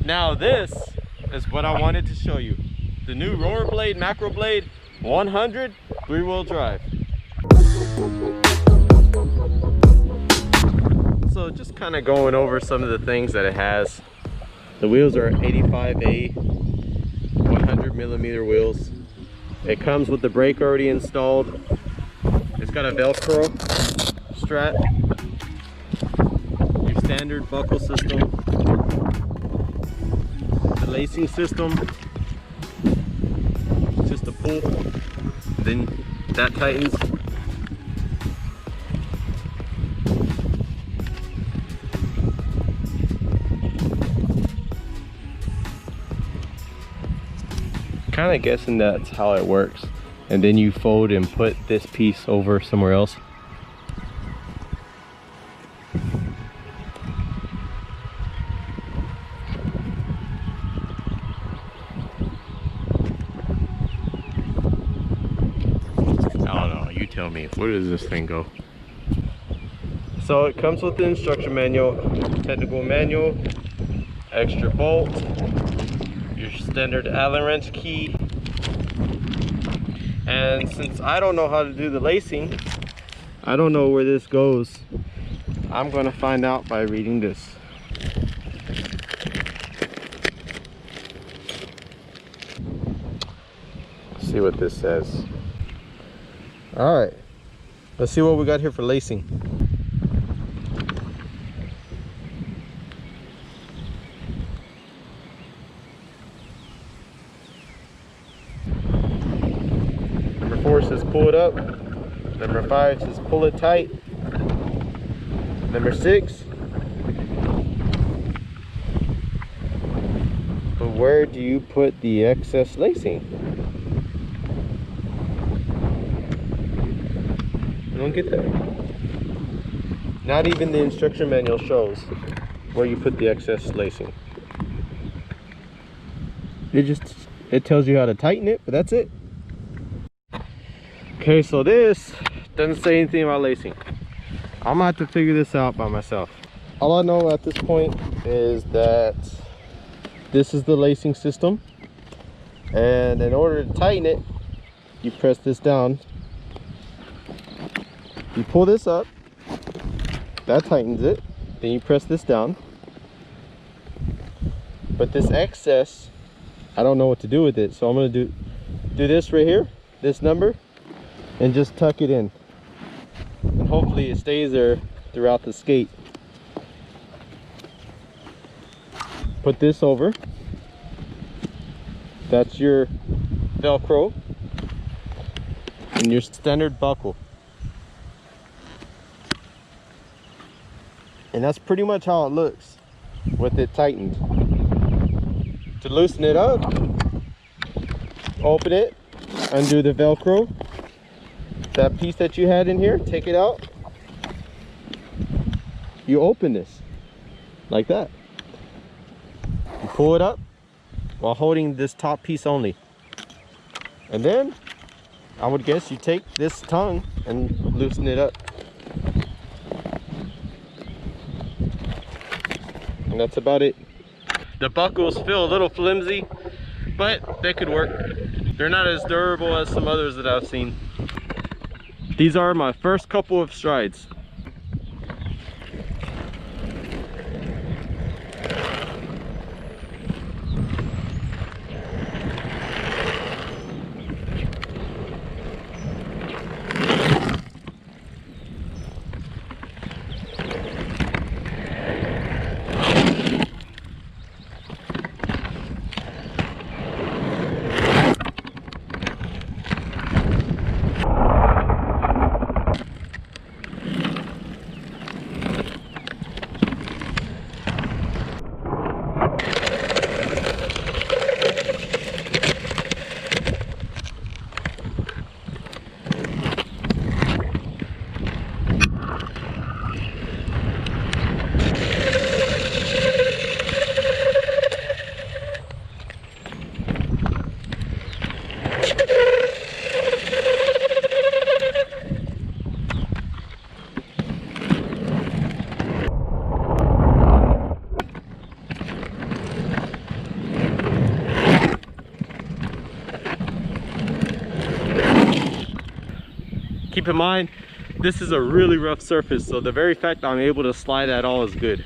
Now this is what I wanted to show you. The new Rollerblade Macroblade 100 3-wheel drive. So just kind of going over some of the things that it has. The wheels are 85A 100mm wheels. It comes with the brake already installed. It's got a Velcro strap, your standard buckle system, the lacing system, just a pull, then that tightens. Kind of guessing that's how it works, and then you fold and put this piece over somewhere else. I don't know, you tell me, where does this thing go? So it comes with the instruction manual, technical manual, extra bolt, your standard Allen wrench key, and since I don't know how to do the lacing, I don't know where this goes. I'm gonna find out by reading this. Let's see what this says. All right, let's see what we got here for lacing. Number 4 says pull it up. Number 5 says pull it tight. Number 6. But where do you put the excess lacing? I don't get that. Not even the instruction manual shows where you put the excess lacing. It tells you how to tighten it, but that's it. Okay, so this doesn't say anything about lacing. I'm gonna have to figure this out by myself. All I know at this point is that this is the lacing system, and in order to tighten it, you press this down, you pull this up, that tightens it, then you press this down. But this excess, I don't know what to do with it, so I'm gonna do this right here, this number, and just tuck it in, and hopefully it stays there throughout the skate. Put this over, that's your Velcro and your standard buckle, and that's pretty much how it looks with it tightened. To loosen it up, open it, undo the Velcro, that piece that you had in here, take it out, you open this like that, you pull it up while holding this top piece only, and then I would guess you take this tongue and loosen it up, and that's about it. The buckles feel a little flimsy, but they could work. They're not as durable as some others that I've seen. These are my first couple of strides. keep in mind, this is a really rough surface, so the very fact that I'm able to slide at all is good.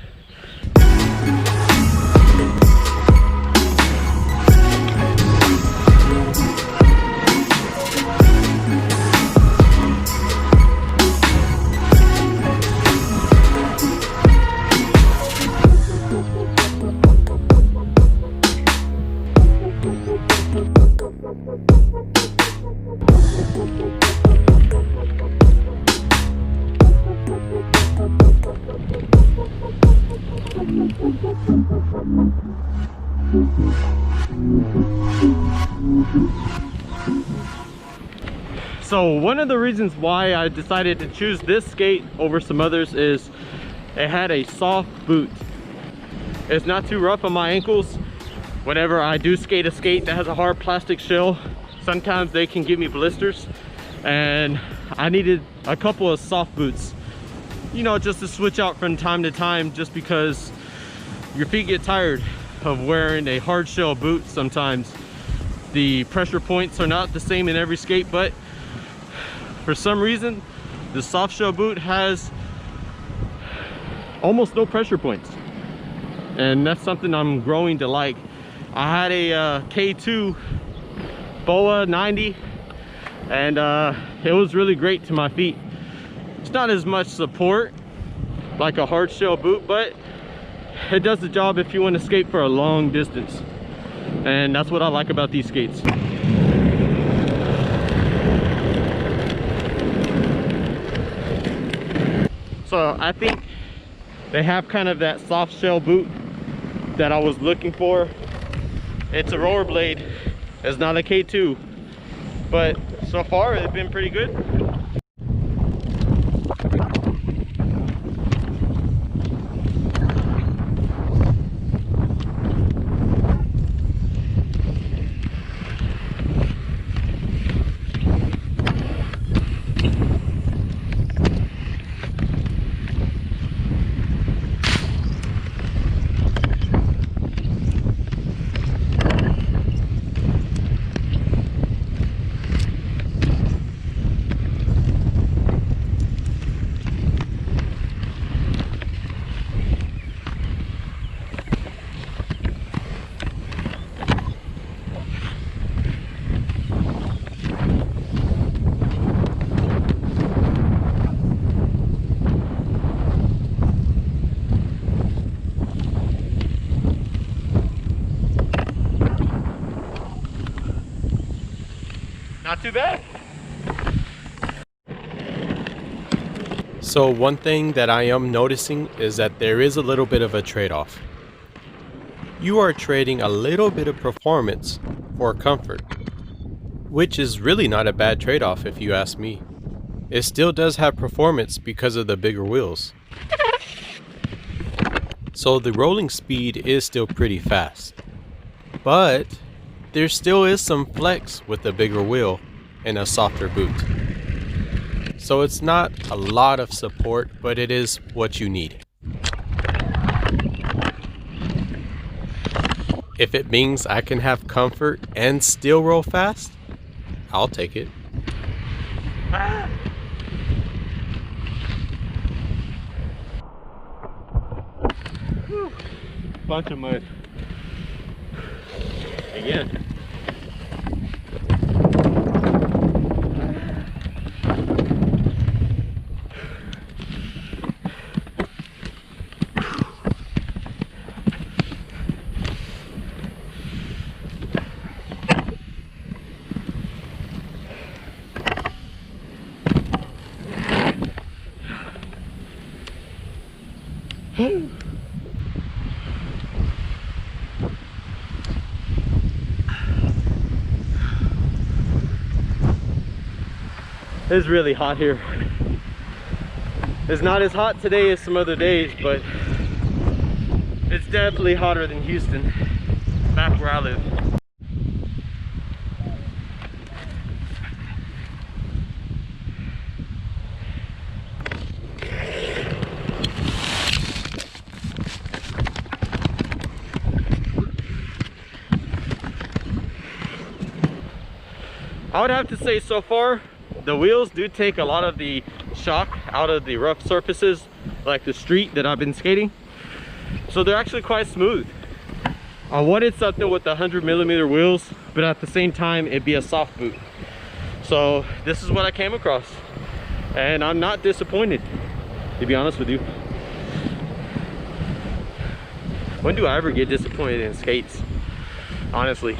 So one of the reasons why I decided to choose this skate over some others is it had a soft boot. It's not too rough on my ankles. Whenever I do skate a skate that has a hard plastic shell, sometimes they can give me blisters, and I needed a couple of soft boots, you know, just to switch out from time to time, just because your feet get tired of wearing a hard shell boot. Sometimes the pressure points are not the same in every skate, but for some reason the soft shell boot has almost no pressure points, and that's something I'm growing to like. I had a K2 BOA 90, and it was really great to my feet. It's not as much support like a hard shell boot, but it does the job if you want to skate for a long distance, and that's what I like about these skates. So I think they have kind of that soft shell boot that I was looking for. It's a Rollerblade, it's not a K2, but so far it's been pretty good. Not too bad. So one thing that I am noticing is that there is a little bit of a trade-off. You are trading a little bit of performance for comfort, which is really not a bad trade-off if you ask me. It still does have performance because of the bigger wheels. So the rolling speed is still pretty fast, but there still is some flex with a bigger wheel and a softer boot. So it's not a lot of support, but it is what you need. If it means I can have comfort and still roll fast, I'll take it. Bunch of mud. Again. It's really hot here. It's not as hot today as some other days, but it's definitely hotter than Houston, back where I live. I would have to say so far, The wheels do take a lot of the shock out of the rough surfaces, like the street that I've been skating. So they're actually quite smooth. I wanted something with 100mm wheels, but at the same time, it'd be a soft boot. So this is what I came across. And I'm not disappointed, to be honest with you. When do I ever get disappointed in skates? Honestly.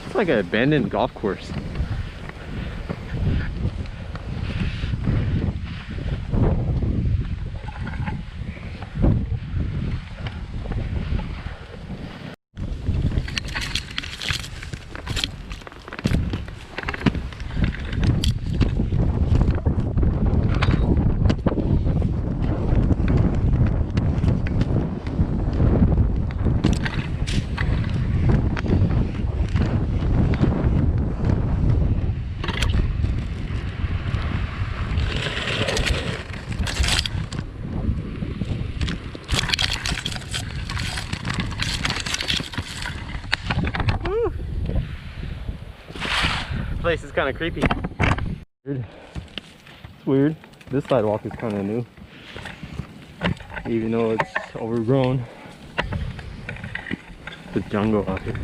It's like an abandoned golf course. Place is kind of creepy. It's weird. This sidewalk is kind of new, even though it's overgrown. The jungle out here.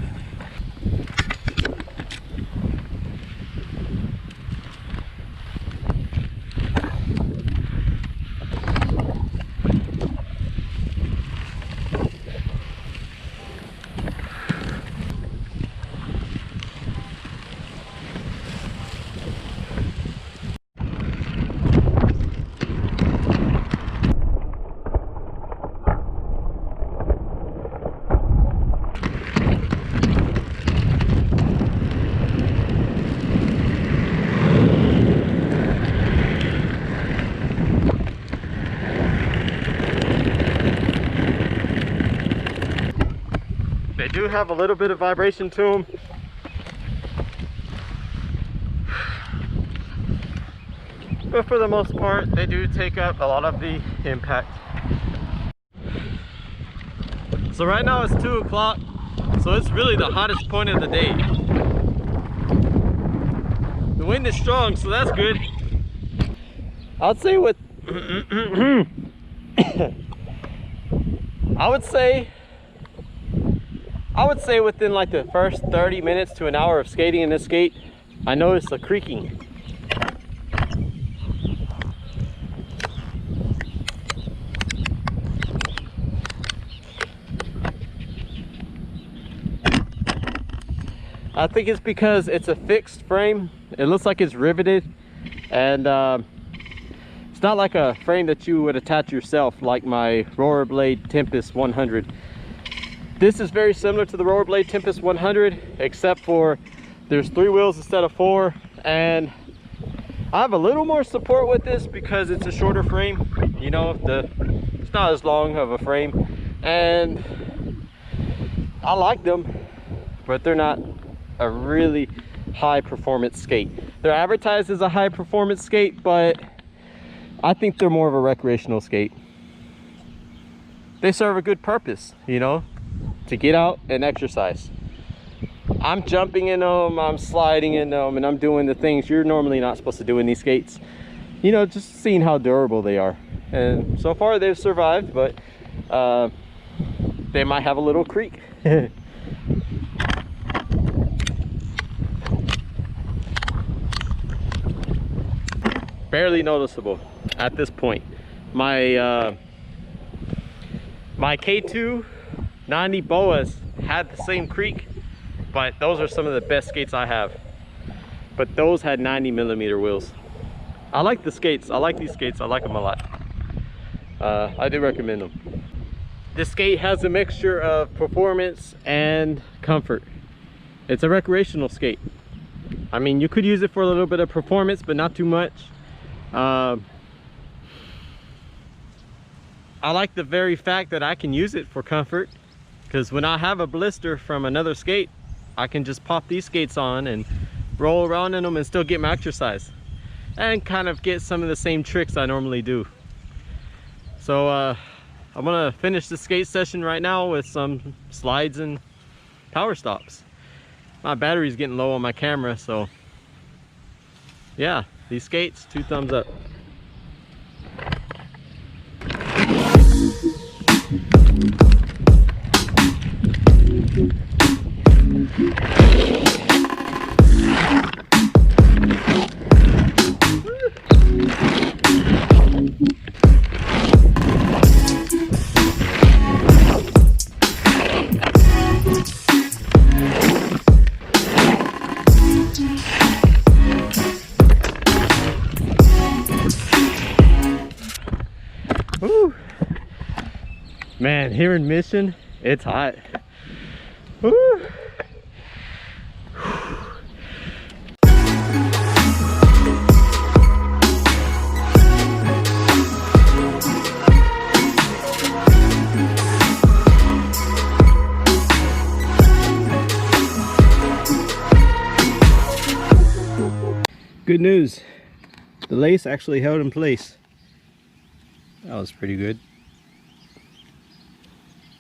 They do have a little bit of vibration to them. But for the most part, they do take up a lot of the impact. So right now it's 2 o'clock, so it's really the hottest point of the day. The wind is strong, so that's good. I'd say with I would say within like the first 30 minutes to an hour of skating in this skate, I noticed a creaking. I think it's because it's a fixed frame. It looks like it's riveted, and it's not like a frame that you would attach yourself like my Rollerblade Tempest 100. This is very similar to the Rollerblade Tempest 100, except for there's 3 wheels instead of 4, and I have a little more support with this because it's a shorter frame. You know, it's not as long of a frame, and I like them, but they're not a really high performance skate. They're advertised as a high performance skate, but I think they're more of a recreational skate. They serve a good purpose, you know, to get out and exercise. I'm jumping in them, I'm sliding in them, and I'm doing the things you're normally not supposed to do in these skates. You know, just seeing how durable they are. And so far they've survived, but they might have a little creak. Barely noticeable at this point. My my K2 90 boas had the same creak, but those are some of the best skates I have. But those had 90mm wheels. I like the skates. I like these skates. I like them a lot. I do recommend them. This skate has a mixture of performance and comfort. It's a recreational skate. I mean, you could use it for a little bit of performance, but not too much. I like the very fact that I can use it for comfort, because when I have a blister from another skate, I can just pop these skates on and roll around in them and still get my exercise and kind of get some of the same tricks I normally do. So I'm gonna finish the skate session right now with some slides and power stops. My battery's getting low on my camera, so yeah, these skates, 2 thumbs up. Woo. Man, here in Mission, it's hot. Woo. Good news, the lace actually held in place. That was pretty good.